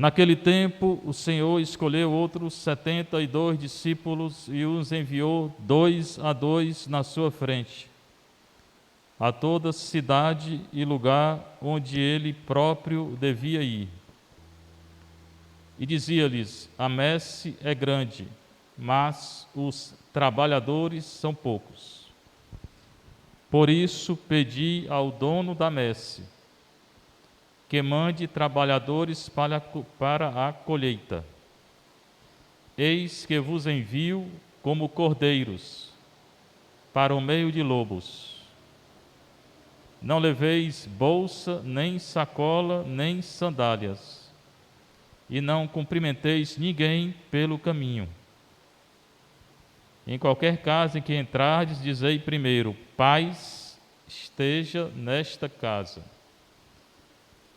Naquele tempo, o Senhor escolheu outros 72 discípulos e os enviou 2 a 2 na sua frente, a toda cidade e lugar onde ele próprio devia ir. E dizia-lhes: a messe é grande, mas os trabalhadores são poucos. Por isso pedi ao dono da messe que mande trabalhadores para a colheita. Eis que vos envio como cordeiros para o meio de lobos. Não leveis bolsa, nem sacola, nem sandálias, e não cumprimenteis ninguém pelo caminho. Em qualquer casa em que entrardes, dizei primeiro: paz esteja nesta casa.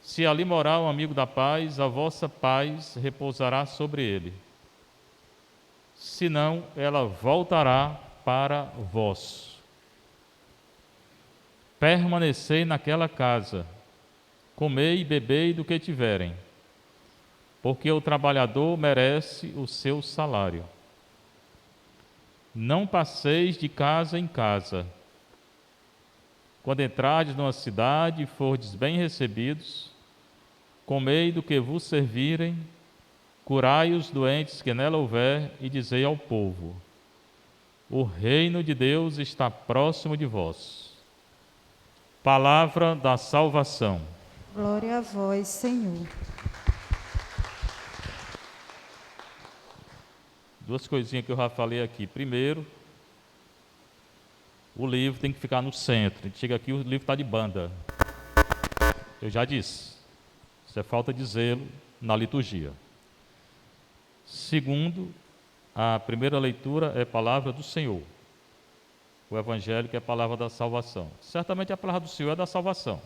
Se ali morar um amigo da paz, a vossa paz repousará sobre ele. Senão, ela voltará para vós. Permanecei naquela casa, comei e bebei do que tiverem, porque o trabalhador merece o seu salário. Não passeis de casa em casa. Quando entrardes numa cidade e fordes bem recebidos, comei do que vos servirem, curai os doentes que nela houver, e dizei ao povo: o reino de Deus está próximo de vós. Palavra da salvação. Glória a vós, Senhor. Duas coisinhas que eu já falei aqui. Primeiro, o livro tem que ficar no centro. A gente chega aqui, o livro está de banda. Eu já disse. Isso é falta de zelo na liturgia. Segundo, a primeira leitura é palavra do Senhor. O Evangelho que é a palavra da salvação. Certamente a palavra do Senhor é da salvação,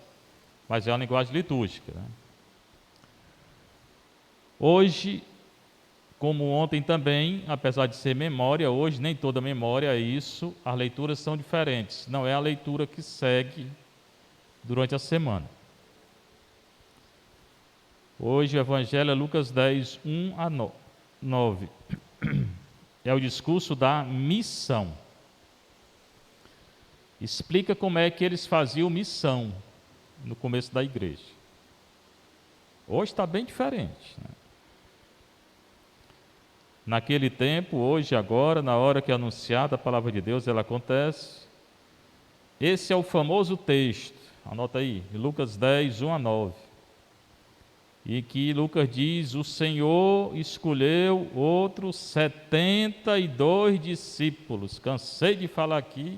mas é uma linguagem litúrgica, né? Hoje, como ontem também, apesar de ser memória, hoje nem toda memória é isso, as leituras são diferentes. Não é a leitura que segue durante a semana. Hoje o Evangelho é Lucas 10, 1 a 9. É o discurso da missão. Explica como é que eles faziam missão no começo da igreja. Hoje está bem diferente, né? Naquele tempo, hoje, agora, na hora que é anunciada a palavra de Deus, ela acontece. Esse é o famoso texto, anota aí, Lucas 10, 1 a 9. E que Lucas diz: o Senhor escolheu outros 72 discípulos. Cansei de falar aqui,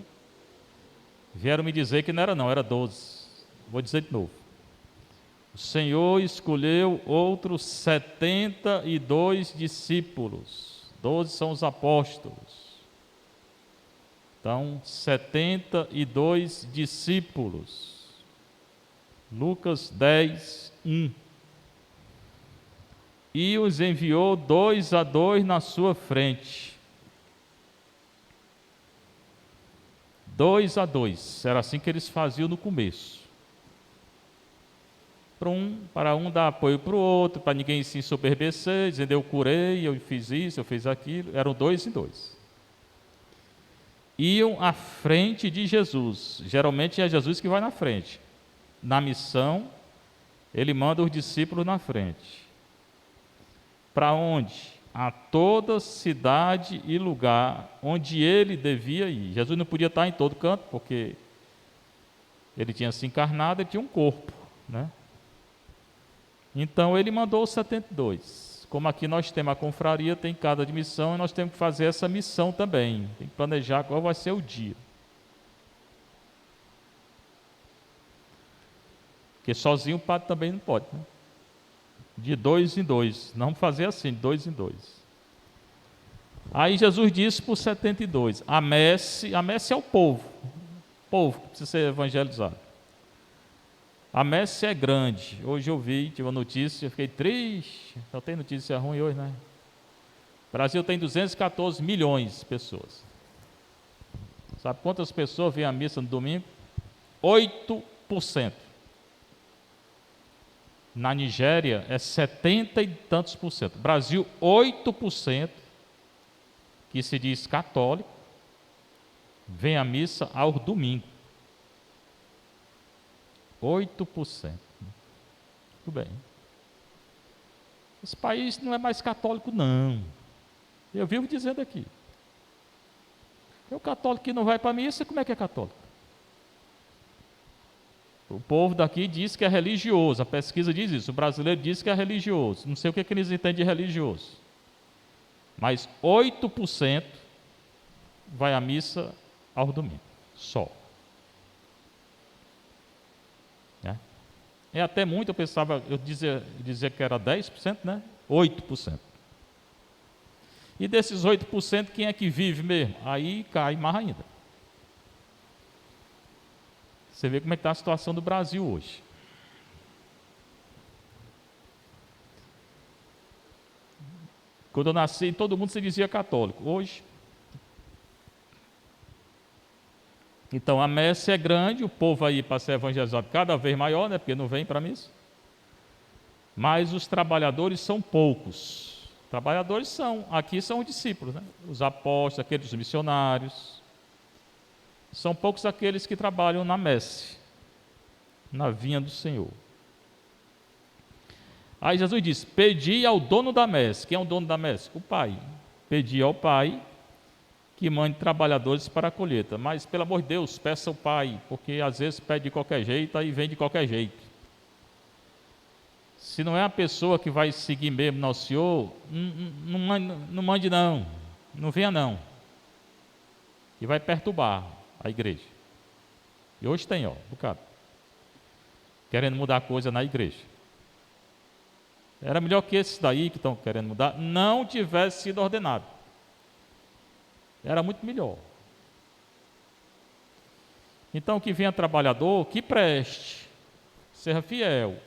vieram me dizer que não era não, era 12. Vou dizer de novo. O Senhor escolheu outros 72 discípulos. 12 são os apóstolos. Então, 72 discípulos. Lucas 10, 1. E os enviou 2 a 2 na sua frente. 2 a 2. Era assim que eles faziam no começo. Para um dar apoio para o outro, para ninguém se ensoberbecer, dizendo: eu curei, eu fiz isso, eu fiz aquilo. Eram 2 em 2. Iam à frente de Jesus. Geralmente é Jesus que vai na frente. Na missão, ele manda os discípulos na frente. Para onde? A toda cidade e lugar onde ele devia ir. Jesus não podia estar em todo canto, porque ele tinha se encarnado, ele tinha um corpo, né? Então ele mandou os 72. Como aqui nós temos a confraria, tem cada de missão, e nós temos que fazer essa missão também. Tem que planejar qual vai ser o dia. Porque sozinho o padre também não pode, né? De 2 em 2. Não vamos fazer assim, de 2 em 2. Aí Jesus disse para os 72, a messe é o povo que precisa ser evangelizado. A messe é grande. Hoje eu tive uma notícia, fiquei triste. Só tem notícia ruim hoje, né? O Brasil tem 214 milhões de pessoas. Sabe quantas pessoas vêm à missa no domingo? 8%. Na Nigéria é 70 e tantos por cento. Brasil, 8%, que se diz católico, vem à missa ao domingo. 8%. Tudo bem. Esse país não é mais católico, não. Eu vivo dizendo aqui. É o católico que não vai para a missa, como é que é católico? O povo daqui diz que é religioso, a pesquisa diz isso, o brasileiro diz que é religioso. Não sei o que eles entendem de religioso. Mas 8% vai à missa ao domingo, só. É até muito, eu dizia que era 10%, né? 8%. E desses 8%, quem é que vive mesmo? Aí cai mais ainda. Você vê como é que está a situação do Brasil hoje. Quando eu nasci, todo mundo se dizia católico. Hoje. Então a messe é grande, o povo aí para ser evangelizado cada vez maior, né? Porque não vem para a missa. Mas os trabalhadores são poucos. Trabalhadores aqui são os discípulos, né? Os apóstolos, aqueles missionários. São poucos aqueles que trabalham na messe, na vinha do Senhor. Aí Jesus diz: pedi ao dono da messe. Quem é o dono da messe? O Pai. Pedi ao Pai que mande trabalhadores para a colheita. Mas, pelo amor de Deus, peça ao Pai, porque às vezes pede de qualquer jeito, aí vem de qualquer jeito. Se não é a pessoa que vai seguir mesmo no Senhor, não mande não, não venha não. E vai perturbar a igreja. E hoje tem, bocado. Querendo mudar a coisa na igreja. Era melhor que esses daí que estão querendo mudar não tivesse sido ordenado. Era muito melhor. Então que venha trabalhador, que preste, seja fiel.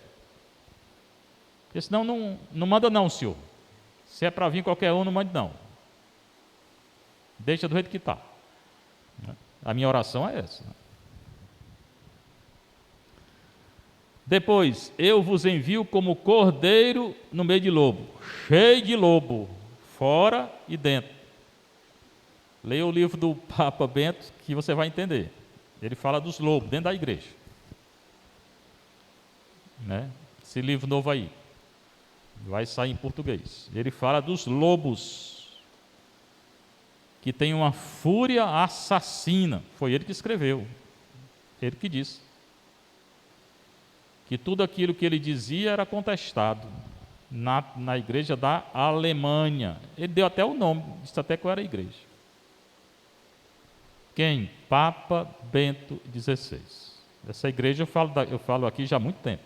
Porque senão não manda não, senhor. Se é para vir qualquer um, não mande não. Deixa do jeito que está. A minha oração é essa. Depois, eu vos envio como cordeiro no meio de lobo, cheio de lobo, fora e dentro. Leia o livro do Papa Bento que você vai entender. Ele fala dos lobos dentro da igreja. Né? Esse livro novo aí vai sair em português. Ele fala dos lobos que tem uma fúria assassina. Foi ele que escreveu. Ele que disse. Que tudo aquilo que ele dizia era contestado na igreja da Alemanha. Ele deu até o nome, disse até qual era a igreja. Quem? Papa Bento XVI. Essa igreja eu falo aqui já há muito tempo.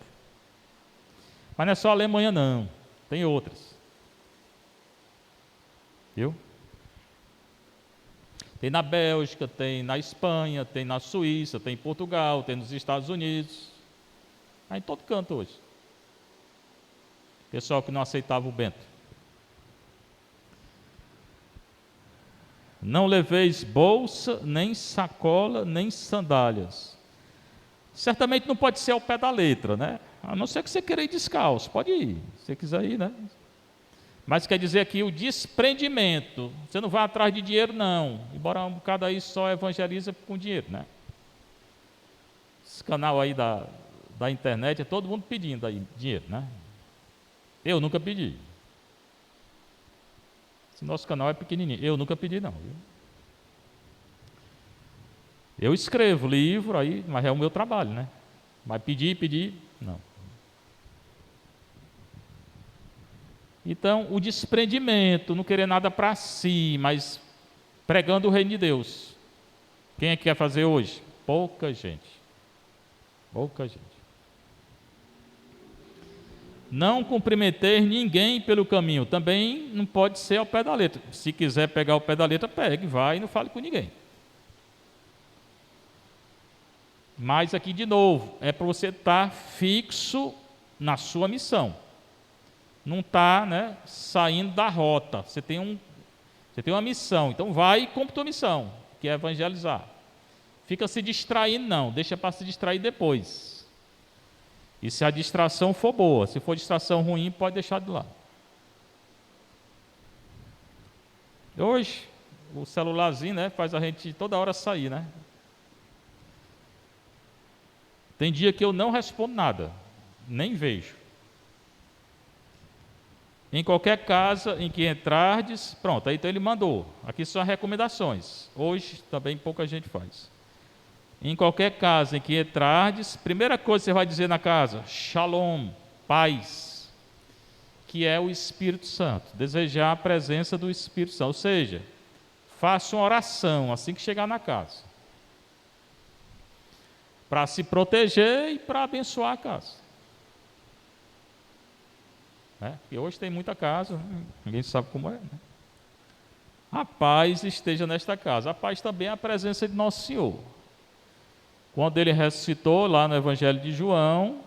Mas não é só a Alemanha não, tem outras. Viu? Tem na Bélgica, tem na Espanha, tem na Suíça, tem em Portugal, tem nos Estados Unidos. Em todo canto hoje. Pessoal que não aceitava o Bento. Não leveis bolsa, nem sacola, nem sandálias. Certamente não pode ser ao pé da letra, né? A não ser que você queira ir descalço, pode ir, se você quiser ir, né? Mas quer dizer aqui o desprendimento. Você não vai atrás de dinheiro, não. Embora um bocado aí só evangeliza com dinheiro, né? Esse canal aí da internet é todo mundo pedindo aí dinheiro, né? Eu nunca pedi. Esse nosso canal é pequenininho. Eu nunca pedi, não. Viu? Eu escrevo livro aí, mas é o meu trabalho, né? Mas pedir, não. Então, o desprendimento, não querer nada para si, mas pregando o reino de Deus. Quem é que quer fazer hoje? Pouca gente. Pouca gente. Não cumprimenteis ninguém pelo caminho. Também não pode ser ao pé da letra. Se quiser pegar o pé da letra, pegue, vai e não fale com ninguém. Mas aqui de novo, é para você estar fixo na sua missão. Não está, né, saindo da rota. Você tem uma missão, então vai e cumpre a tua missão, que é evangelizar. Fica se distraindo não, deixa para se distrair depois. E se a distração for boa, se for distração ruim, pode deixar de lado. Hoje, o celularzinho, né, faz a gente toda hora sair, né? Tem dia que eu não respondo nada, nem vejo. Em qualquer casa em que entrardes, pronto, aí então ele mandou. Aqui são as recomendações. Hoje também pouca gente faz. Em qualquer casa em que entrardes, primeira coisa que você vai dizer na casa, Shalom, paz, que é o Espírito Santo. Desejar a presença do Espírito Santo. Ou seja, faça uma oração assim que chegar na casa. Para se proteger e para abençoar a casa. E hoje tem muita casa, ninguém sabe como é. Né? A paz esteja nesta casa. A paz também é a presença de Nosso Senhor. Quando ele ressuscitou, lá no Evangelho de João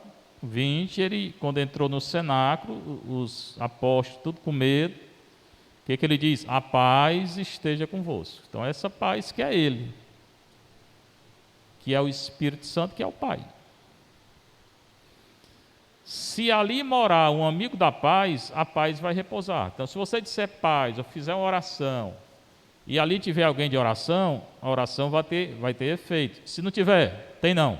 20, quando entrou no cenáculo, os apóstolos, tudo com medo, o que ele diz? A paz esteja convosco. Então, essa paz que é ele, que é o Espírito Santo, que é o Pai. Se ali morar um amigo da paz, a paz vai repousar. Então, se você disser paz, ou fizer uma oração, e ali tiver alguém de oração, a oração vai ter efeito. Se não tiver, tem não.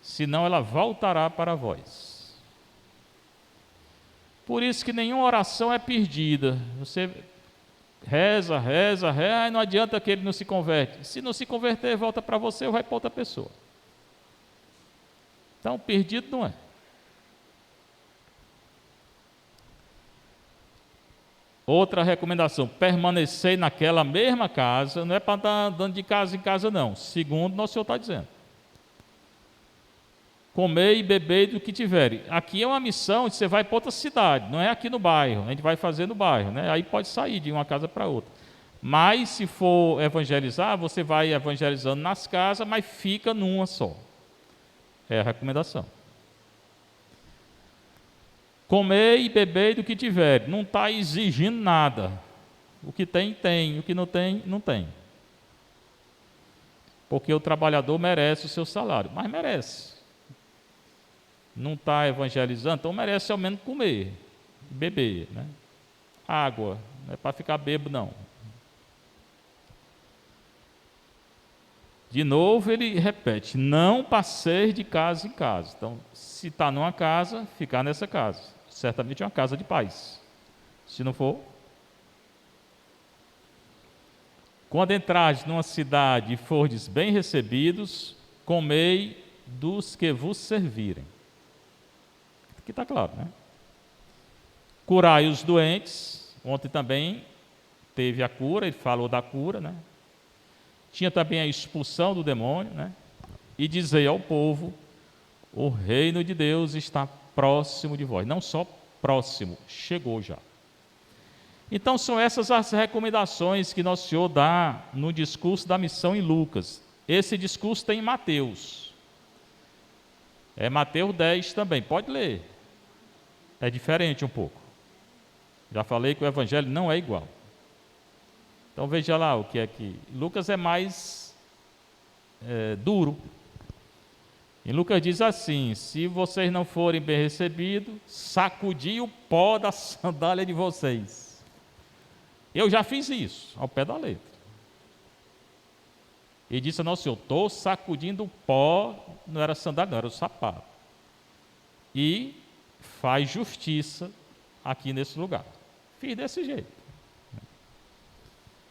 Senão ela voltará para vós. Por isso que nenhuma oração é perdida. Você reza, e não adianta que ele não se converte. Se não se converter, volta para você ou vai para outra pessoa. Então, perdido não é. Outra recomendação, permanecer naquela mesma casa, não é para estar andando de casa em casa não, segundo Nosso Senhor está dizendo. Comer e beber do que tiverem. Aqui é uma missão, você vai para outra cidade, não é aqui no bairro, a gente vai fazer no bairro, né? Aí pode sair de uma casa para outra. Mas se for evangelizar, você vai evangelizando nas casas, mas fica numa só. É a recomendação. Comer e beber do que tiver. Não está exigindo nada. O que tem, tem. O que não tem, não tem. Porque o trabalhador merece o seu salário. Mas merece. Não está evangelizando, então merece ao menos comer, beber, né? Água. Não é para ficar bêbado, não. De novo ele repete, não passeie de casa em casa. Então, se está numa casa, ficar nessa casa. Certamente é uma casa de paz. Se não for, quando entrares numa cidade e fordes bem recebidos, comei dos que vos servirem. Aqui está claro, né? Curai os doentes. Ontem também teve a cura, ele falou da cura, né? Tinha também a expulsão do demônio, né? E dizei ao povo, o reino de Deus está próximo de vós. Não só próximo, chegou já. Então são essas as recomendações que Nosso Senhor dá no discurso da missão em Lucas. Esse discurso tem em Mateus. É Mateus 10 também, pode ler. É diferente um pouco. Já falei que o evangelho não é igual. Então veja lá o que é que... Lucas é mais duro. E Lucas diz assim, se vocês não forem bem recebidos, sacudi o pó da sandália de vocês. Eu já fiz isso, ao pé da letra. E disse a Nosso Senhor, estou sacudindo o pó, não era sandália, não, era o sapato. E faz justiça aqui nesse lugar. Fiz desse jeito.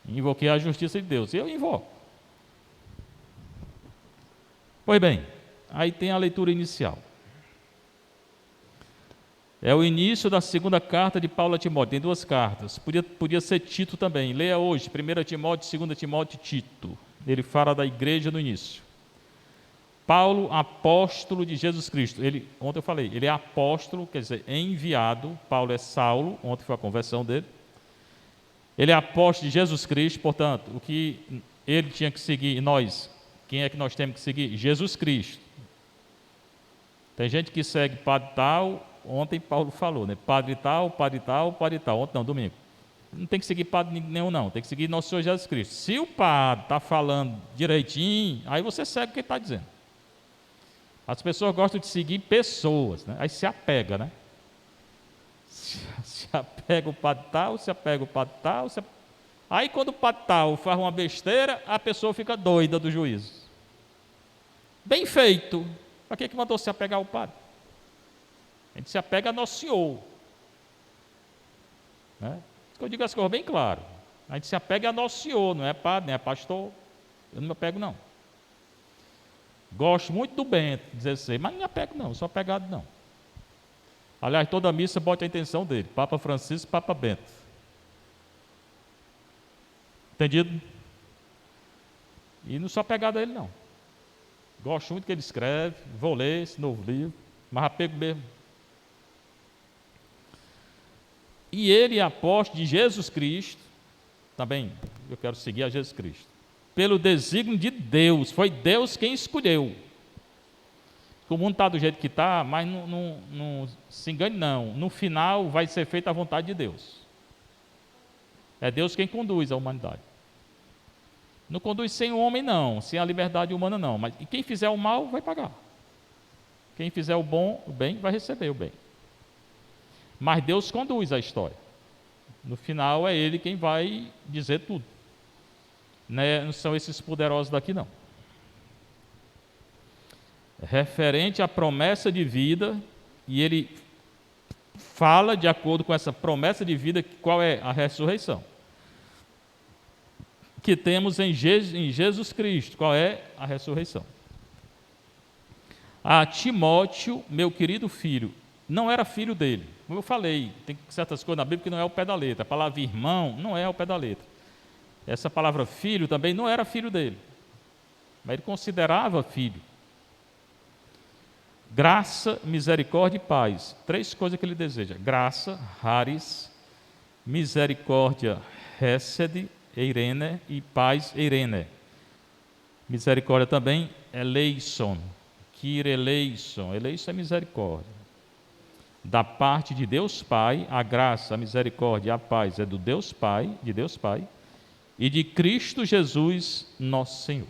Invoquei a justiça de Deus. Eu invoco. Pois bem, aí tem a leitura inicial. É o início da segunda carta de Paulo a Timóteo. Tem duas cartas. Podia ser Tito também. Leia hoje, 1 Timóteo, 2 Timóteo e Tito. Ele fala da igreja no início. Paulo, apóstolo de Jesus Cristo. Ontem eu falei, ele é apóstolo, quer dizer, enviado. Paulo é Saulo, ontem foi a conversão dele. Ele é apóstolo de Jesus Cristo, portanto, o que ele tinha que seguir, e nós, quem é que nós temos que seguir? Jesus Cristo. Tem gente que segue padre tal, ontem Paulo falou, né? Padre tal, padre tal, padre tal. Ontem não, domingo. Não tem que seguir padre nenhum não, tem que seguir nosso Senhor Jesus Cristo. Se o padre está falando direitinho, aí você segue o que ele está dizendo. As pessoas gostam de seguir pessoas, né? Aí se apega, né? Se apega o padre tal, se apega o padre tal. Aí quando o padre tal faz uma besteira, a pessoa fica doida do juízo. Bem feito. Para que mandou se apegar ao padre? A gente se apega a nosso Senhor. Né? Eu digo as coisas bem claro. A gente se apega a nosso Senhor, não é padre, não é pastor. Eu não me apego, não. Gosto muito do Bento, 16, mas não me apego, não, sou apegado, não. Aliás, toda missa bote a intenção dele, Papa Francisco e Papa Bento. Entendido? E não sou apegado a ele, não. Gosto muito do que ele escreve, vou ler esse novo livro, mas apego mesmo. E ele é apóstolo de Jesus Cristo, também eu quero seguir a Jesus Cristo, pelo desígnio de Deus, foi Deus quem escolheu. O mundo está do jeito que está, mas não se engane não, no final vai ser feita a vontade de Deus. É Deus quem conduz a humanidade. Não conduz sem o homem não, sem a liberdade humana não, mas quem fizer o mal vai pagar. Quem fizer o bom, o bem, vai receber o bem. Mas Deus conduz a história. No final é Ele quem vai dizer tudo. Não são esses poderosos daqui não. Referente à promessa de vida, e ele fala de acordo com essa promessa de vida, qual é a ressurreição que temos em Jesus Cristo. Qual é a ressurreição? A Timóteo, meu querido filho, não era filho dele. Como eu falei, tem certas coisas na Bíblia que não é o pé da letra. A palavra irmão não é o pé da letra. Essa palavra filho também não era filho dele, mas ele considerava filho. Graça, misericórdia e paz. 3 coisas que ele deseja: graça, haris, misericórdia, hesed, eirene, e paz, eirene. Misericórdia também, eleison, kireleison. Eleison é misericórdia. Da parte de Deus Pai, a graça, a misericórdia e a paz é do Deus Pai, de Deus Pai, e de Cristo Jesus, nosso Senhor.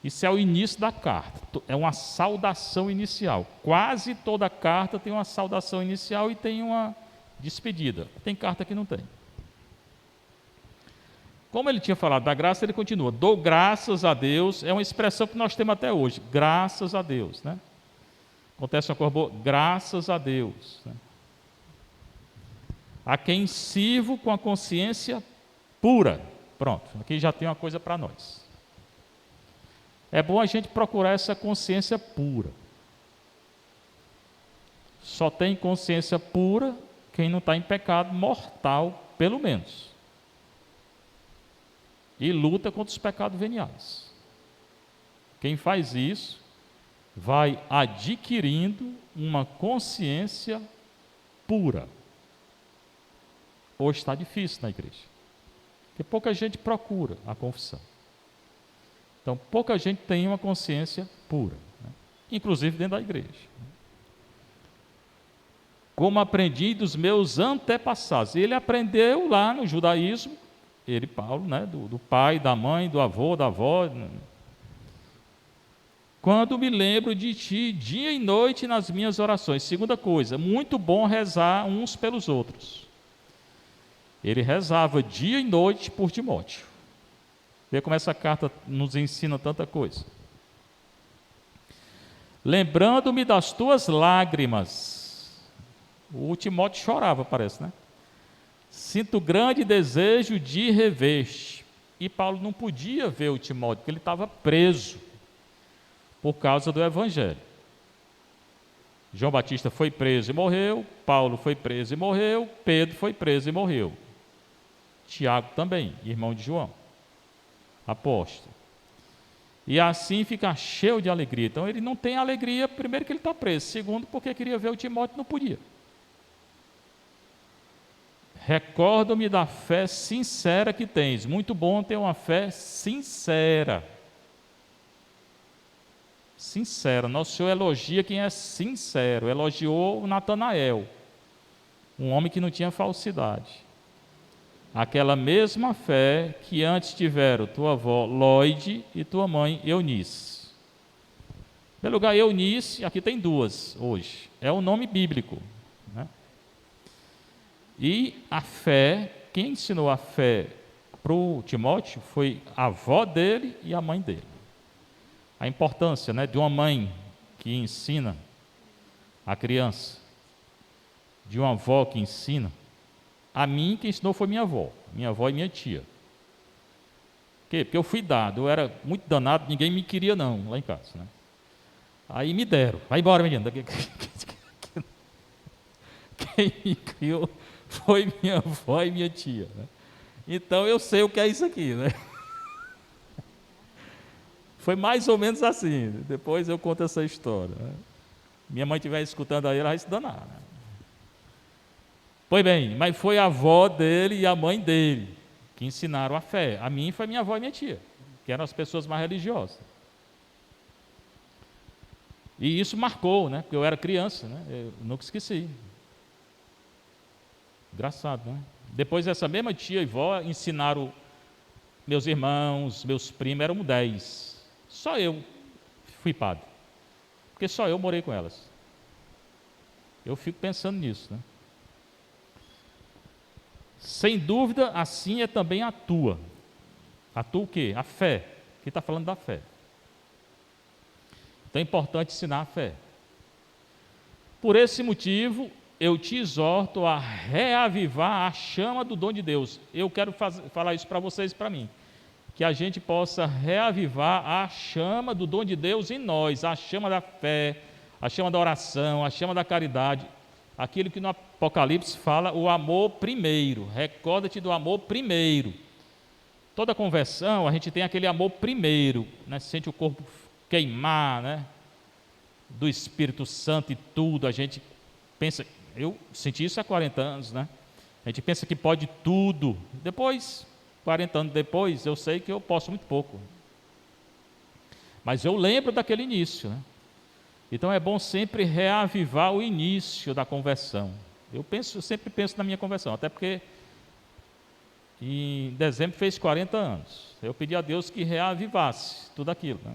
Isso é o início da carta, é uma saudação inicial. Quase toda carta tem uma saudação inicial e tem uma despedida. Tem carta que não tem. Como ele tinha falado da graça, ele continua: dou graças a Deus, é uma expressão que nós temos até hoje, graças a Deus, né? Acontece uma coisa boa, graças a Deus, né? A quem sirvo com a consciência pura. Pronto, aqui já tem uma coisa para nós. É bom a gente procurar essa consciência pura. Só tem consciência pura quem não está em pecado mortal, pelo menos. E luta contra os pecados veniais. Quem faz isso vai adquirindo uma consciência pura. Hoje está difícil na igreja, porque pouca gente procura a confissão. Então, pouca gente tem uma consciência pura, né? Inclusive dentro da igreja. Como aprendi dos meus antepassados. Ele aprendeu lá no judaísmo, ele, Paulo, né? do pai, da mãe, do avô, da avó. Né? Quando me lembro de ti, dia e noite nas minhas orações. Segunda coisa, muito bom rezar uns pelos outros. Ele rezava dia e noite por Timóteo. Vê como essa carta nos ensina tanta coisa. Lembrando-me das tuas lágrimas. O Timóteo chorava, parece, né? Sinto grande desejo de rever-te. E Paulo não podia ver o Timóteo, porque ele estava preso por causa do Evangelho. João Batista foi preso e morreu, Paulo foi preso e morreu, Pedro foi preso e morreu. Tiago também, irmão de João, apóstolo. E assim fica cheio de alegria. Então ele não tem alegria, primeiro que ele está preso, segundo porque queria ver o Timóteo, não podia. Recordo-me da fé sincera que tens. Muito bom ter uma fé sincera. Sincera. Nosso Senhor elogia quem é sincero. Elogiou o Natanael, um homem que não tinha falsidade. Aquela mesma fé que antes tiveram tua avó Lóide e tua mãe Eunice. Pelo lugar Eunice, aqui tem duas hoje. É um nome bíblico, né? E a fé, quem ensinou a fé para o Timóteo foi a avó dele e a mãe dele. A importância, né, de uma mãe que ensina a criança, de uma avó que ensina. A mim, quem ensinou foi minha avó e minha tia. Por quê? Porque eu fui dado, eu era muito danado, ninguém me queria não, lá em casa, né? Aí me deram, vai embora menino. Quem me criou foi minha avó e minha tia, né? Então eu sei o que é isso aqui, né? Foi mais ou menos assim. Depois eu conto essa história, né? Minha mãe estiver escutando aí, ela vai se danar, né? Pois bem, mas foi a avó dele e a mãe dele que ensinaram a fé. A mim foi minha avó e minha tia, que eram as pessoas mais religiosas. E isso marcou, né? Porque eu era criança, né? Eu nunca esqueci. Engraçado, né? Depois essa mesma tia e vó ensinaram meus irmãos, meus primos, eram 10. Só eu fui padre. Porque só eu morei com elas. Eu fico pensando nisso, né? Sem dúvida, assim é também a tua. A tua o quê? A fé. Aqui está falando da fé. Então é importante ensinar a fé. Por esse motivo, eu te exorto a reavivar a chama do dom de Deus. Eu quero falar isso para vocês e para mim. Que a gente possa reavivar a chama do dom de Deus em nós, a chama da fé, a chama da oração, a chama da caridade. Aquilo que no Apocalipse fala, o amor primeiro. Recorda-te do amor primeiro. Toda conversão, a gente tem aquele amor primeiro, né? Sente o corpo queimar, né? Do Espírito Santo e tudo, a gente pensa, eu senti isso há 40 anos, né? A gente pensa que pode tudo. Depois, 40 anos depois, eu sei que eu posso muito pouco. Mas eu lembro daquele início, né? Então é bom sempre reavivar o início da conversão. Eu sempre penso na minha conversão, até porque em dezembro fez 40 anos. Eu pedi a Deus que reavivasse tudo aquilo, né?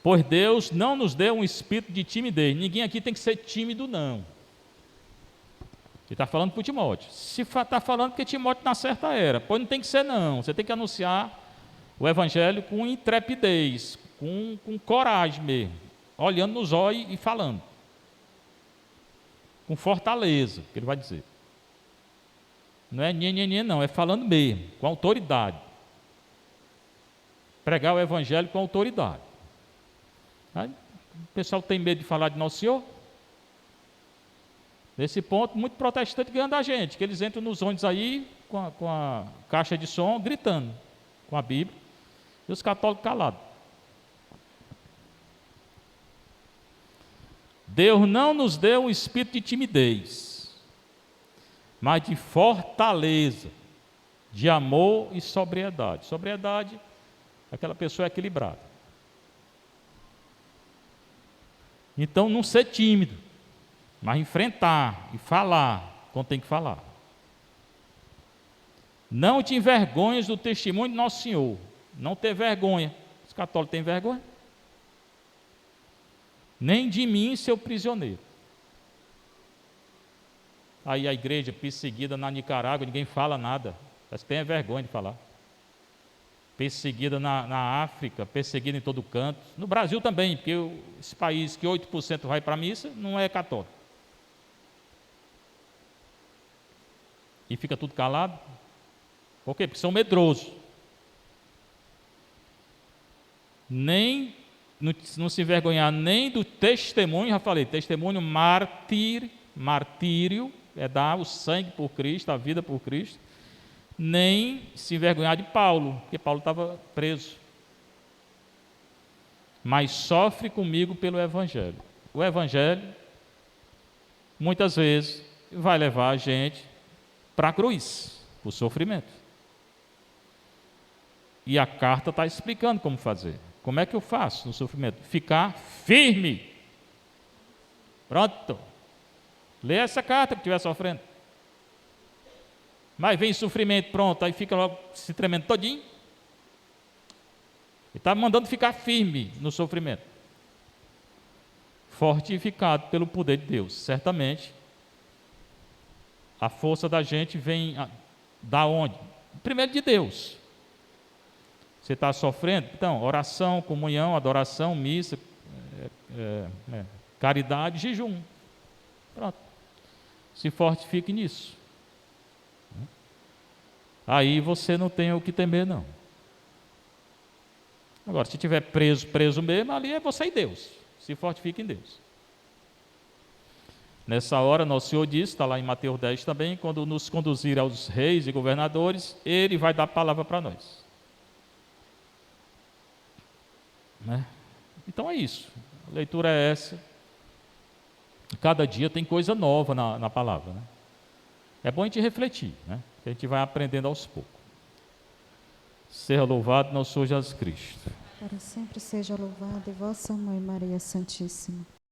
Pois Deus não nos deu um espírito de timidez. Ninguém aqui tem que ser tímido, não. Ele está falando para o Timóteo. Se está falando que Timóteo na certa era, pois não tem que ser, não. Você tem que anunciar o Evangelho com intrepidez, com coragem mesmo, olhando nos olhos e falando. Com fortaleza, que ele vai dizer. Não é nhenhenhen, não, é falando mesmo, com autoridade. Pregar o Evangelho com autoridade. Aí, o pessoal tem medo de falar de Nosso Senhor. Nesse ponto, muito protestante ganhando a gente, que eles entram nos ônibus aí com a caixa de som, gritando com a Bíblia, e os católicos calados. Deus não nos deu um espírito de timidez, mas de fortaleza, de amor e sobriedade. Sobriedade é aquela pessoa equilibrada. Então, não ser tímido, mas enfrentar e falar quando tem que falar. Não te envergonhes do testemunho de Nosso Senhor. Não ter vergonha. Os católicos têm vergonha? Nem de mim, seu prisioneiro. Aí a igreja perseguida na Nicarágua, ninguém fala nada. Mas tem vergonha de falar. Perseguida na África, perseguida em todo canto. No Brasil também, porque esse país que 8% vai para a missa, não é católico. E fica tudo calado. Por quê? Porque são medrosos. Nem, não se envergonhar nem do testemunho, já falei, testemunho martírio, é dar o sangue por Cristo, a vida por Cristo, nem se envergonhar de Paulo, porque Paulo estava preso. Mas sofre comigo pelo Evangelho. O Evangelho, muitas vezes, vai levar a gente para a cruz, para o sofrimento. E a carta está explicando como fazer. Como é que eu faço no sofrimento? Ficar firme. Pronto. Lê essa carta que estiver sofrendo. Mas vem sofrimento, pronto, aí fica logo se tremendo todinho. está mandando ficar firme no sofrimento. Fortificado pelo poder de Deus. Certamente, a força da gente vem da onde? Primeiro de Deus. Você está sofrendo? Então, oração, comunhão, adoração, missa, caridade, jejum. Pronto. Se fortifique nisso. Aí você não tem o que temer, não. Agora, se estiver preso mesmo, ali é você e Deus. Se fortifique em Deus. Nessa hora, nosso Senhor disse, está lá em Mateus 10 também, quando nos conduzir aos reis e governadores, Ele vai dar palavra para nós. Né? Então é isso. A leitura é essa. Cada dia tem coisa nova na palavra. Né? É bom a gente refletir, né? Que a gente vai aprendendo aos poucos. Seja louvado nosso Senhor Jesus Cristo. Para sempre seja louvada vossa Mãe Maria Santíssima.